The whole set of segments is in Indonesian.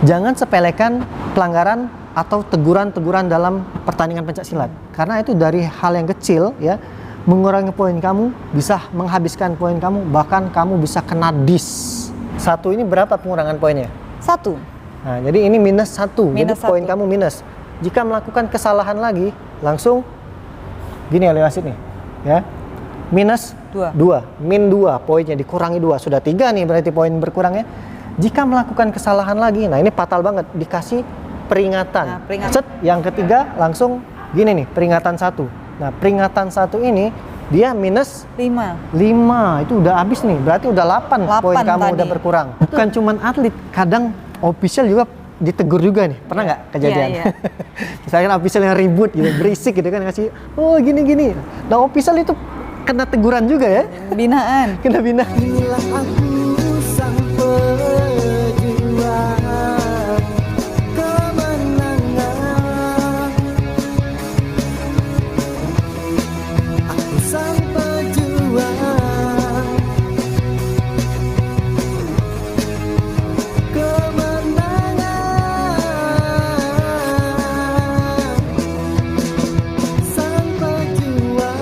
Jangan sepelekan pelanggaran atau teguran-teguran dalam pertandingan pencaksilat, karena itu dari hal yang kecil ya, mengurangi poin kamu, bisa menghabiskan poin kamu, bahkan kamu bisa kena dis. 1 ini berapa pengurangan poinnya? 1. Nah, jadi ini minus 1, jadi Minus poin 1. kamu minus. Jika melakukan kesalahan lagi, langsung gini oleh wasit nih, ya. Minus 2, min 2, poinnya dikurangi 2, sudah 3 nih berarti poin berkurangnya. Jika melakukan kesalahan lagi, nah ini fatal banget, dikasih peringatan. Nah, peringatan. Set, yang ketiga langsung gini nih, peringatan 1. Nah, peringatan 1 ini dia minus 5. 5, itu udah habis nih, berarti udah 8 poin kamu tadi. udah berkurang. Bukan cuman atlet, kadang official juga ditegur juga nih, pernah nggak kejadian? Iya. Misalkan official yang ribut gitu, berisik gitu kan, ngasih, oh gini-gini. Nah official itu kena teguran juga ya? Binaan. Kena binaan. Inilah aku sang pejuang kemenangan. Aku sang pejuang kemenangan. Sang pejuang.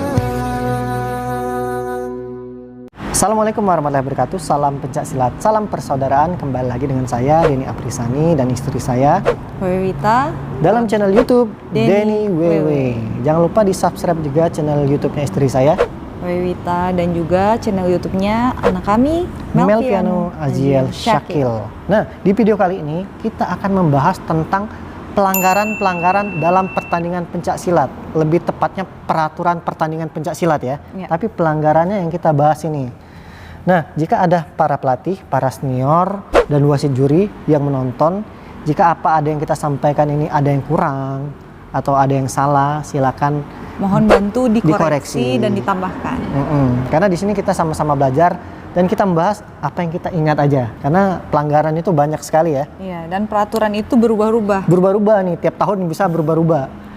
Assalamualaikum warahmatullahi wabarakatuh. Salam pencaksilat, salam persaudaraan. Kembali lagi dengan saya Denny Aprisani dan istri saya Wewita dalam channel YouTube Denny Denny Wewe. Jangan lupa di subscribe juga channel YouTube-nya istri saya Wewita dan juga channel YouTube-nya anak kami Melviano Aziel Syakil. Nah, di video kali ini kita akan membahas tentang pelanggaran-pelanggaran dalam pertandingan pencaksilat. Lebih tepatnya peraturan pertandingan pencaksilat ya. Tapi pelanggarannya yang kita bahas ini. Nah, jika ada para pelatih, para senior, dan wasit juri yang menonton, jika apa ada yang kita sampaikan ini ada yang kurang atau ada yang salah, silakan mohon bantu dikoreksi. dikoreksi dan ditambahkan. Karena di sini kita sama-sama belajar dan kita membahas apa yang kita ingat aja. Karena pelanggaran itu banyak sekali ya. Iya, dan peraturan itu berubah-ubah. Berubah-ubah nih, tiap tahun bisa berubah-ubah.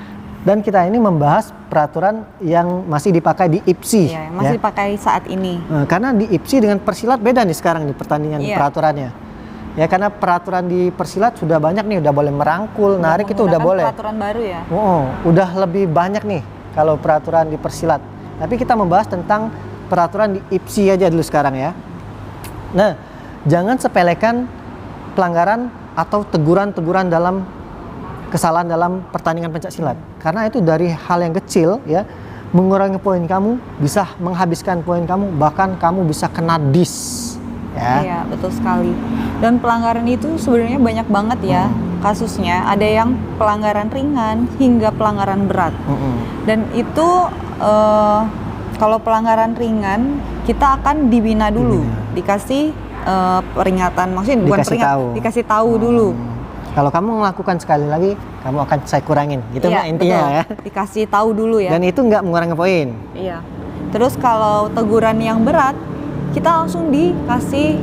Dan kita ini membahas peraturan yang masih dipakai di IPSI. Iya, yang masih dipakai saat ini. Karena di IPSI dengan persilat beda nih sekarang di pertandingan peraturannya. Ya karena peraturan di persilat sudah banyak nih, udah boleh merangkul, narik itu udah boleh. Peraturan baru ya. Udah lebih banyak nih kalau peraturan di persilat. Tapi kita membahas tentang peraturan di IPSI aja dulu sekarang ya. Nah, jangan sepelekan pelanggaran atau teguran-teguran dalam kesalahan dalam pertandingan pencaksilat, karena itu dari hal yang kecil ya, mengurangi poin kamu, bisa menghabiskan poin kamu, bahkan kamu bisa kena dis ya. Iya, betul sekali. Dan pelanggaran itu sebenarnya banyak banget ya kasusnya. Ada yang pelanggaran ringan hingga pelanggaran berat. Dan itu kalau pelanggaran ringan kita akan dibina dulu, dikasih peringatan, maksudnya bukan peringatan, dikasih tahu dulu. Kalau kamu melakukan sekali lagi, kamu akan saya kurangin, gitu iya, intinya ya. Dikasih tahu dulu ya. Dan itu nggak mengurangi poin. Iya. Terus kalau teguran yang berat, kita langsung dikasih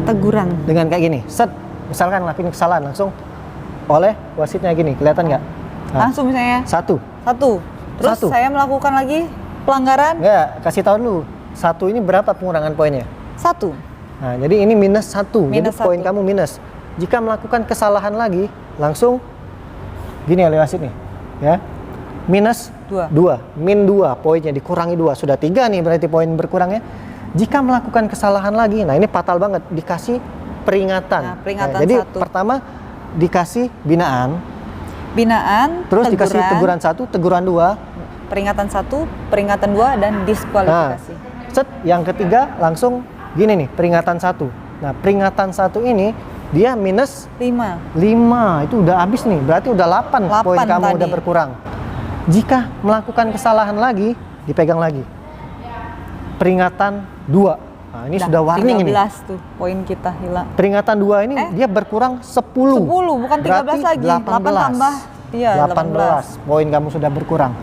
teguran. Dengan kayak gini, set, misalkan ngelakuin kesalahan langsung oleh wasitnya gini, kelihatan nggak? Nah, Langsung misalnya. Satu. Terus saya melakukan lagi pelanggaran. Nggak, kasih tahu dulu. 1 ini berapa pengurangan poinnya? 1. Nah, jadi ini minus 1, jadi Minus poin 1. kamu minus. Jika melakukan kesalahan lagi, langsung gini oleh wasit nih, ya. Minus 2, min 2, poinnya dikurangi 2, sudah 3 nih berarti poin berkurangnya. Jika melakukan kesalahan lagi, nah ini fatal banget, dikasih peringatan. Nah, peringatan jadi 1. pertama dikasih binaan, terus dikasih teguran 1, teguran 2, peringatan 1, peringatan 2, dan diskualifikasi. Nah, set, yang ketiga langsung gini nih, peringatan 1. Nah, peringatan 1 ini dia minus 5, itu udah habis nih, berarti udah 8 poin kamu tadi. udah berkurang. Jika melakukan kesalahan lagi, dipegang lagi. Peringatan 2. Nah, ini sudah warning 13 ini. tuh poin kita hilang. Peringatan 2 ini dia berkurang 10. 10, bukan 13 lagi. 8 tambah. Iya, 18 poin kamu sudah berkurang.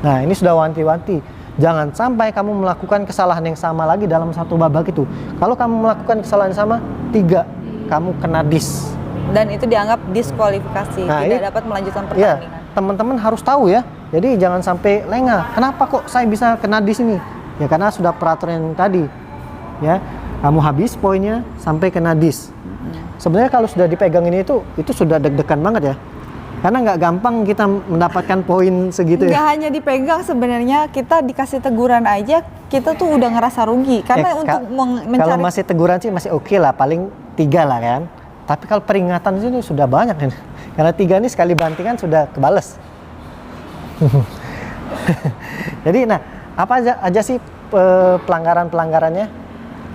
Nah, ini sudah wanti-wanti. Jangan sampai kamu melakukan kesalahan yang sama lagi dalam satu babak itu. Kalau kamu melakukan kesalahan yang sama, 3, kamu kena dis. Dan itu dianggap diskualifikasi, Nah, tidak ini, dapat melanjutkan pertandingan. Teman-teman harus tahu ya. Jadi jangan sampai lengah. Kenapa kok saya bisa kena dis ini? Ya karena sudah peraturan yang tadi. Ya, kamu habis poinnya sampai kena dis. sebenarnya kalau sudah dipegang ini itu sudah deg-degan banget ya. Karena nggak gampang kita mendapatkan poin segitu Nggak ya. hanya dipegang, sebenarnya kita dikasih teguran aja kita tuh udah ngerasa rugi karena untuk Kalau mencari masih teguran sih masih oke lah, paling 3 lah kan. Tapi kalau peringatan itu sudah banyak kan. Karena 3 ini sekali bantingan sudah kebales. Jadi nah, apa aja sih pelanggarannya?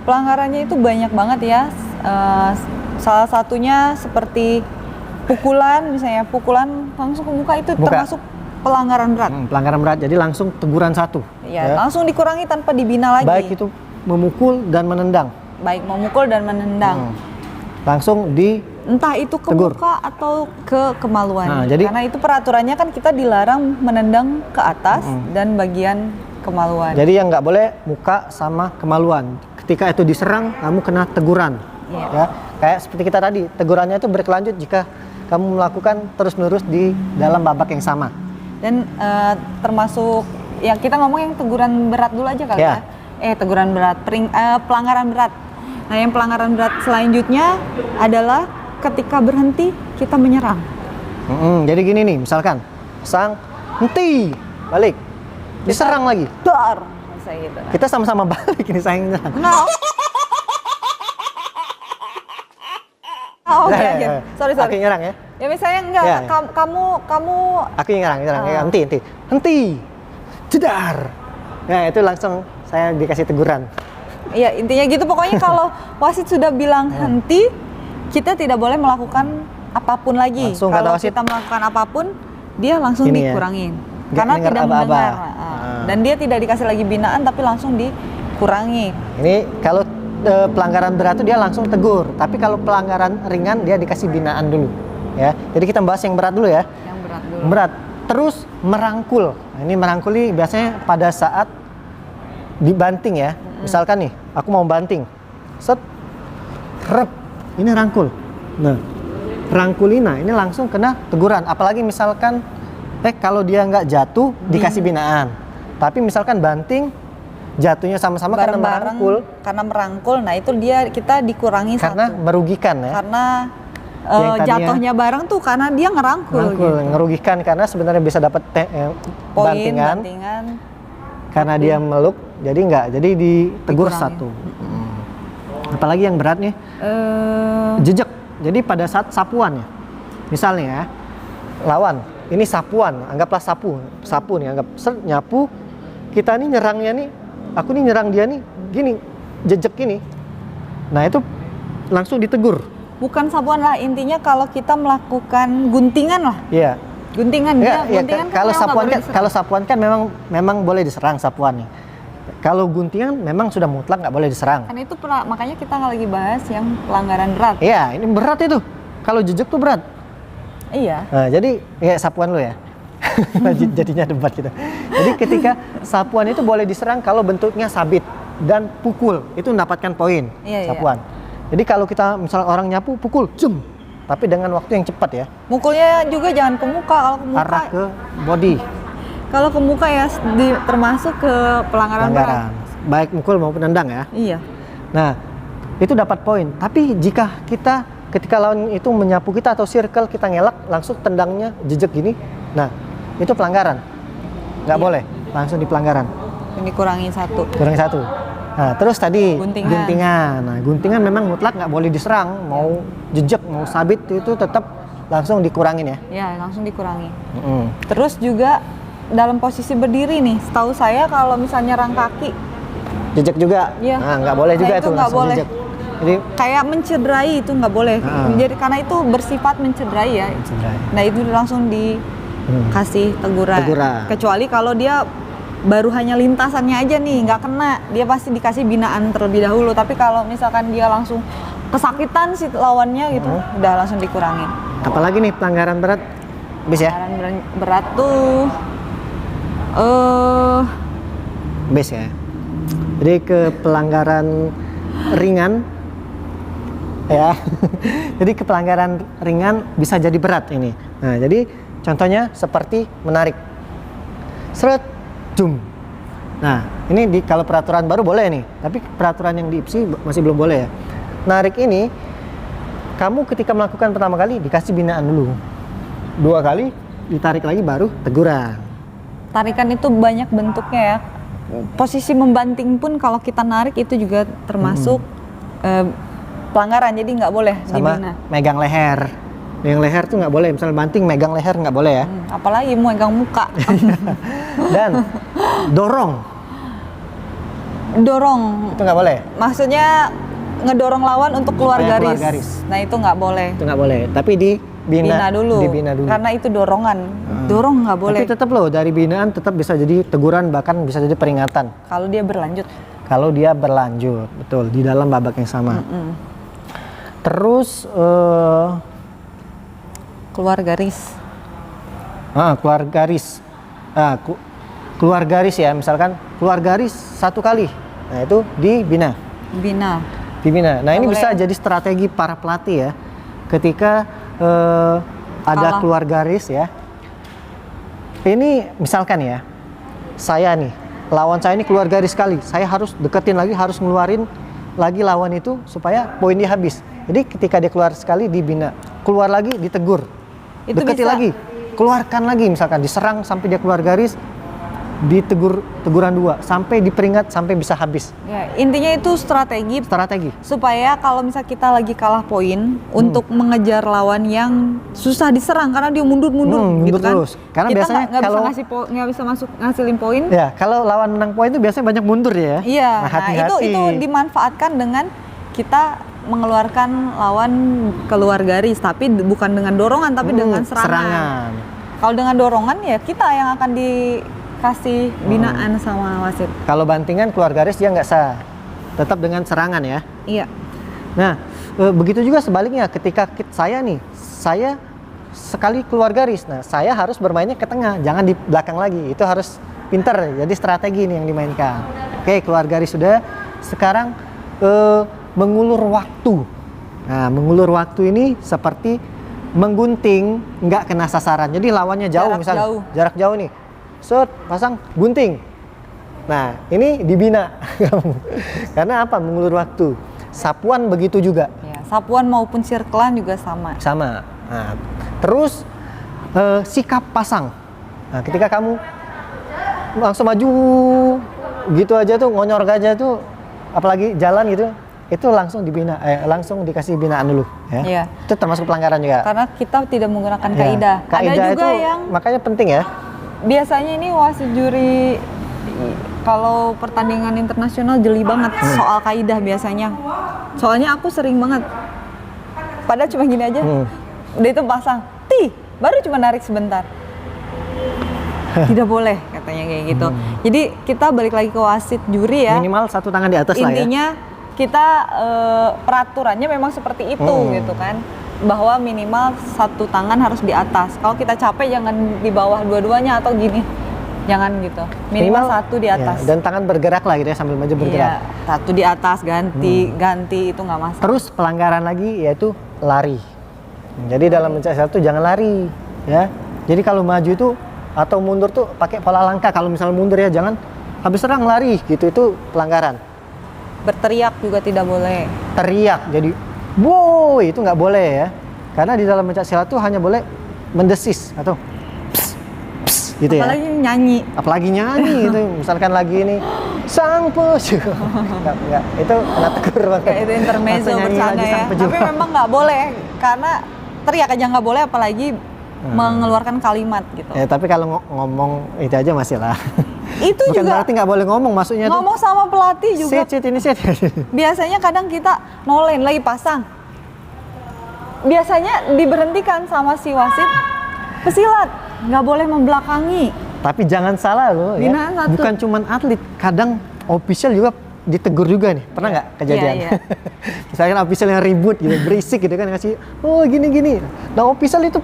pelanggarannya itu banyak banget ya. Salah satunya seperti pukulan, misalnya pukulan langsung ke muka itu Muka. termasuk pelanggaran berat. Pelanggaran berat, jadi langsung teguran 1. Ya, langsung dikurangi tanpa dibina lagi. Baik itu memukul dan menendang. Baik memukul dan menendang. Langsung di Entah itu ke Tegur. muka atau ke kemaluan. Nah, jadi- karena itu peraturannya kan kita dilarang menendang ke atas dan bagian kemaluan. Jadi yang nggak boleh muka sama kemaluan. Ketika itu diserang, kamu kena teguran. Iya. Ya, kayak seperti kita tadi, tegurannya itu berkelanjut jika kamu melakukan terus-menerus di dalam babak yang sama. Dan termasuk ya kita ngomong yang teguran berat dulu aja kali Ya. ya. Teguran berat, pelanggaran berat. Nah, yang pelanggaran berat selanjutnya adalah ketika berhenti kita menyerang. Jadi gini nih, misalkan sang henti, balik, diserang lagi. Dar, misalnya gitu. Kita sama-sama balik ini sayang nyerang. No. Oh, oke, Ya, oke. ya, ya. Sorry. Aku yang nyerang ya. Ya misalnya enggak, Ya, ya. kamu Aku yang nyerang. Ah. Henti, jedar. Ya itu langsung saya dikasih teguran. ya intinya gitu pokoknya kalau wasit sudah bilang henti, kita tidak boleh melakukan apapun lagi. Langsung kata Kalau wasit. kita melakukan apapun, dia langsung Ini ya, dikurangin. nggak Karena dengar tidak aba-aba. mendengar. Ah. Dan dia tidak dikasih lagi binaan tapi langsung dikurangi. Ini kalau pelanggaran berat itu dia langsung tegur, tapi kalau pelanggaran ringan dia dikasih binaan dulu, ya. Jadi kita bahas yang berat dulu ya. Yang berat dulu. Berat. Terus merangkul. Nah, ini merangkul ini biasanya pada saat dibanting ya. Misalkan nih, aku mau banting, set, rep, ini rangkul. Nah, rangkulina ini langsung kena teguran. Apalagi misalkan, kalau dia nggak jatuh dikasih binaan. Tapi misalkan banting, jatuhnya sama-sama karena Bareng-bareng, merangkul. karena merangkul, nah itu kita dikurangi Karena satu. merugikan ya. Karena Yang tadinya- jatuhnya bareng tuh karena dia ngerangkul Merangkul, gitu. merugikan karena sebenarnya bisa dapat Poin, bantingan. bantingan. Karena dia meluk, jadi nggak, jadi ditegur Dikurangi. 1. Apalagi yang berat nih, jejak. Jadi pada saat sapuan ya, misalnya ya, lawan, ini sapuan, anggaplah sapu nih, anggap nyapu, kita nih nyerangnya nih, aku nih nyerang dia nih, gini, jejak gini. Nah itu langsung ditegur. Bukan sapuan lah, intinya kalau kita melakukan guntingan lah. Iya. Guntingan Ya, dia, ya, guntingan kan kalau memang nggak sapuan boleh kan, diserang. kalau sapuan kan memang boleh diserang sapuan nih. Kalau guntingan memang sudah mutlak nggak boleh diserang. Kan itu makanya kita nggak lagi bahas yang pelanggaran berat. Iya, ini berat itu. Kalau jejak tuh berat. Iya. Nah, jadi ya sapuan lu ya. Jadinya debat gitu. Jadi ketika sapuan itu boleh diserang kalau bentuknya sabit dan pukul, itu mendapatkan poin Iya, iya. sapuan. Jadi kalau kita misalnya orang nyapu pukul, jem. Tapi dengan waktu yang cepat ya. Mukulnya juga jangan ke muka. Kalau ke muka, Arah ke body. kalau ke muka ya termasuk ke pelanggaran berat. Pelanggaran. Baik mukul maupun nendang ya. Iya. Nah, itu dapat poin. Tapi jika kita ketika lawan itu menyapu kita atau circle kita ngelak, langsung tendangnya jejak gini. Nah, itu pelanggaran. Nggak Iya. boleh, langsung di pelanggaran. Yang dikurangi 1. Kurang 1. Nah, terus tadi Guntingan. guntingan. Nah, guntingan memang mutlak nggak boleh diserang. Mau jejak, mau sabit itu tetap langsung dikurangin ya. Ya, langsung dikurangi. Mm-mm. Terus juga dalam posisi berdiri nih, setahu saya kalau misalnya nyerang kaki Jejak juga. Iya. Nah, nggak boleh Nah, juga itu itu nggak langsung boleh. jejak. Jadi kayak mencederai itu nggak boleh. Ah. Jadi karena itu bersifat mencederai ya. Mencederai. Nah itu langsung dikasih teguran. Teguran. Kecuali kalau dia baru hanya lintasannya aja nih nggak kena, dia pasti dikasih binaan terlebih dahulu. Tapi kalau misalkan dia langsung kesakitan si lawannya gitu, udah langsung dikurangin. apalagi nih pelanggaran berat? Bis ya? Pelanggaran berat tuh Bis ya. Jadi ke pelanggaran ringan ya. Jadi ke pelanggaran ringan bisa jadi berat ini. Nah, jadi contohnya seperti menarik. Seret, jum. Nah, ini kalau peraturan baru boleh nih, tapi peraturan yang di IPSI masih belum boleh ya. Narik ini kamu ketika melakukan pertama kali dikasih binaan dulu. 2 kali ditarik lagi baru teguran. Tarikan itu banyak bentuknya ya. Posisi membanting pun kalau kita narik itu juga termasuk pelanggaran, jadi nggak boleh Sama dibina. megang leher. Megang leher tuh nggak boleh. Misalnya banting megang leher nggak boleh ya. Apalagi megang muka. Dan dorong Dorong, itu nggak boleh. maksudnya ngedorong lawan untuk keluar Supaya keluar garis. garis. Nah itu nggak boleh. Itu nggak boleh. Tapi Bina dulu. Dibina dulu. Karena itu dorongan. Dorong nggak boleh. Tapi tetap loh dari binaan tetap bisa jadi teguran, bahkan bisa jadi peringatan. Kalau dia berlanjut. Kalau dia berlanjut, betul, di dalam babak yang sama. Terus Keluar garis. keluar garis. Keluar garis ya, misalkan keluar garis 1 kali. Nah, itu dibina. Bina. Dibina. Nah, ini Nggak bisa boleh. jadi strategi para pelatih ya. Ketika ada Kalah. keluar garis ya. Ini misalkan ya, saya nih, lawan saya ini keluar garis sekali. Saya harus deketin lagi, harus ngeluarin lagi lawan itu supaya poin dia habis. Jadi ketika dia keluar sekali dibina, keluar lagi ditegur. Itu Deketin bisa. lagi, keluarkan lagi, misalkan diserang sampai dia keluar garis, teguran 2 sampai diperingat sampai bisa habis. Ya, intinya itu strategi Strategi. supaya kalau misal kita lagi kalah poin untuk mengejar lawan yang susah diserang karena dia mundur-mundur gitu mundur kan. terus. Karena kita biasanya nggak bisa kalau- nggak bisa ngasilin poin. Ya, kalau lawan menang poin itu biasanya banyak mundur ya. Iya. Nah, Nah, itu dimanfaatkan dengan kita mengeluarkan lawan keluar garis, tapi bukan dengan dorongan tapi dengan serangan. Kalau dengan dorongan ya kita yang akan dikasih binaan sama wasit. Kalau bantingan keluar garis dia nggak sah. Tetap dengan serangan ya. Iya. Nah, begitu juga sebaliknya ketika saya sekali keluar garis. Nah, saya harus bermainnya ke tengah, jangan di belakang lagi. Itu harus pintar. Jadi strategi ini yang dimainkan. Oke, keluar garis sudah. Sekarang mengulur waktu. Nah, mengulur waktu ini seperti menggunting nggak kena sasaran. Jadi lawannya jauh Jarak misalnya. jauh. Jarak jauh nih. Set, pasang, gunting. Nah, ini dibina. Karena apa? Mengulur waktu. Sapuan begitu juga. Ya, sapuan maupun sirkelan juga sama. Sama. Nah, terus sikap pasang. Nah, ketika kamu langsung maju gitu aja tuh, ngonyor aja tuh, apalagi jalan gitu, itu langsung dibina, langsung dikasih binaan dulu. Ya. Iya. Itu termasuk pelanggaran juga. Karena kita tidak menggunakan Ya, kaidah. Ada kaidah juga itu yang makanya penting ya. biasanya ini wasit juri kalau pertandingan internasional jeli banget soal kaidah biasanya. Soalnya aku sering banget. Padahal cuma gini aja. Udah itu pasang, baru cuma narik sebentar. Tidak boleh katanya kayak gitu. Jadi kita balik lagi ke wasit juri ya. Minimal 1 tangan di atas lah ya. Intinya kita peraturannya memang seperti itu gitu kan, bahwa minimal 1 tangan harus di atas. Kalau kita capek jangan di bawah dua-duanya atau gini, jangan gitu. Minimal 1 di atas. Ya, dan tangan bergerak lah gitu ya, sambil maju bergerak. Iya, 1 di atas, ganti itu nggak masalah. Terus pelanggaran lagi yaitu lari. Jadi dalam mencari satu jangan lari ya. Jadi kalau maju itu atau mundur tuh pakai pola langkah. Kalau misalnya mundur ya jangan habis serang lari gitu, itu pelanggaran. Berteriak juga tidak boleh. Teriak jadi wow, itu nggak boleh ya. Karena di dalam pencak silat tuh hanya boleh mendesis atau pss, pss, gitu ya. Apalagi nyanyi. Apalagi nyanyi itu, misalkan lagi ini sang pejuang. Enggak, itu kena tegur banget. Kayak itu intermezzo Langsung nyanyi bercanda lagi ya. sang pejuang. Tapi memang nggak boleh karena teriak aja nggak boleh, apalagi mengeluarkan kalimat gitu. Ya, tapi kalau ngomong itu aja masih lah. Itu Bukan juga berarti nggak boleh ngomong, maksudnya ngomong sama pelatih juga. sit ini sit. Biasanya kadang kita nolen lagi pasang. Biasanya diberhentikan sama si wasit. Pesilat nggak boleh membelakangi. Tapi jangan salah loh ya. Binaan satu. Bukan cuman atlet, kadang official juga ditegur juga nih. Pernah nggak kejadian? Iya. Misalkan official yang ribut gitu, berisik gitu kan, ngasih oh gini. Nah, official itu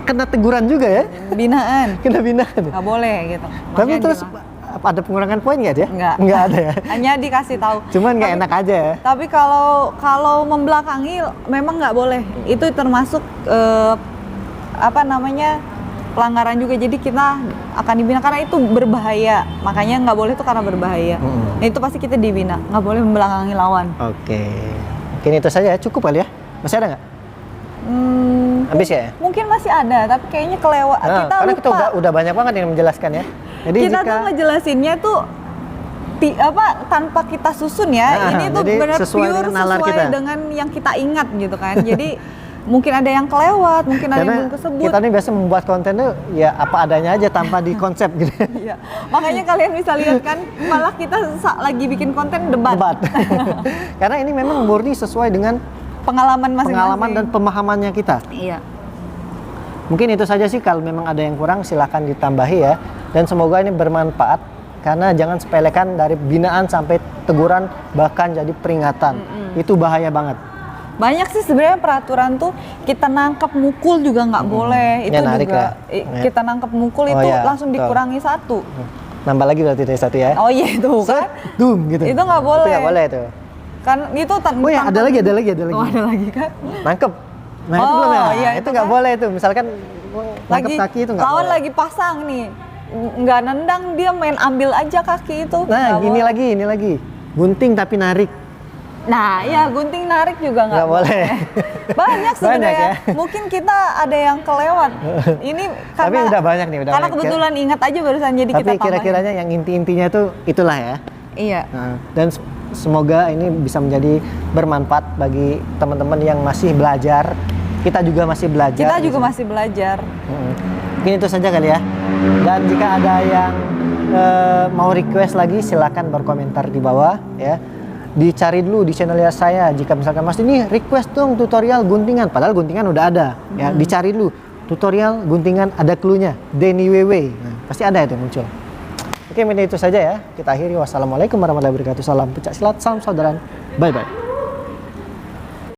kena teguran juga ya. Binaan. Kena binaan. Nggak boleh gitu. Tapi Makanya terus bilang, ada pengurangan poin nggak dia? nggak ada ya. Hanya dikasih tahu. Cuman nggak enak aja ya. Tapi kalau membelakangi memang nggak boleh. Itu termasuk pelanggaran juga. Jadi kita akan dibina karena itu berbahaya. Makanya nggak boleh itu karena berbahaya. Nah, itu pasti kita dibina. Nggak boleh membelakangi lawan. Oke. Mungkin itu saja ya, cukup kali ya. Masih ada nggak? Habis ya? Mungkin masih ada, tapi kayaknya kelewat. Nah, Kita karena lupa. kita udah banyak banget yang menjelaskan ya. Jadi Kita jika tuh ngejelasinnya tuh tanpa kita susun ya. Nah, Ini tuh jadi benar sesuai pure dengan nalar sesuai kita. dengan yang kita ingat gitu kan. Jadi mungkin ada yang kelewat, mungkin ada yang karena belum kesebut. kita nih biasa membuat konten tuh ya apa adanya aja tanpa dikonsep gitu. Iya. Makanya kalian bisa lihat kan, malah kita lagi bikin konten debat. Debat. Karena ini memang murni sesuai dengan Pengalaman masing-masing. pengalaman dan pemahamannya kita. Iya. Mungkin itu saja sih, kalau memang ada yang kurang silahkan ditambahi ya. Dan semoga ini bermanfaat, karena jangan sepelekan dari binaan sampai teguran bahkan jadi peringatan. Itu bahaya banget. Banyak sih sebenarnya peraturan tuh, kita nangkep mukul juga nggak boleh. Itu Ya, narik juga ya. kita nangkep mukul Oh itu ya, langsung betul. dikurangi 1. Nambah lagi berarti dari 1 ya. Oh iya itu kan. Dum gitu. Itu nggak boleh. Itu nggak boleh tuh. Kan itu Oh ya, ada lagi. Oh, ada lagi kan. Nangkep. Nah itu Oh, belum ya. iya, itu itu nggak kan. boleh tuh. Misalkan nangkep kaki itu nggak lawan boleh. lagi pasang nih. Nggak nendang, dia main ambil aja kaki itu. Nah, Nggak boleh. ini lagi. Gunting tapi narik. Nah, ya gunting narik juga nggak Nggak boleh. Banyak sebenarnya. Banyak ya. Mungkin kita ada yang kelewat. Ini Tapi karena udah banyak nih, udah karena banyak. kebetulan ingat aja barusan, jadi kita Tapi tambahin. kira-kiranya yang inti-intinya tuh itulah ya. Iya. Nah, dan semoga ini bisa menjadi bermanfaat bagi teman-teman yang masih belajar. Kita juga masih belajar. Kita juga masih belajar. Mungkin itu saja kali ya. Dan jika ada yang mau request lagi, silakan berkomentar di bawah ya. Dicari dulu di channelnya saya. Jika misalkan Mas ini request dong tutorial guntingan, padahal guntingan udah ada. Ya, dicari dulu tutorial guntingan, ada cluenya. Denny Wewe. Nah, pasti ada itu muncul. Oke, mungkin itu saja ya. Kita akhiri. Wassalamualaikum warahmatullahi wabarakatuh. Salam pencak silat, salam saudaraan. Bye bye.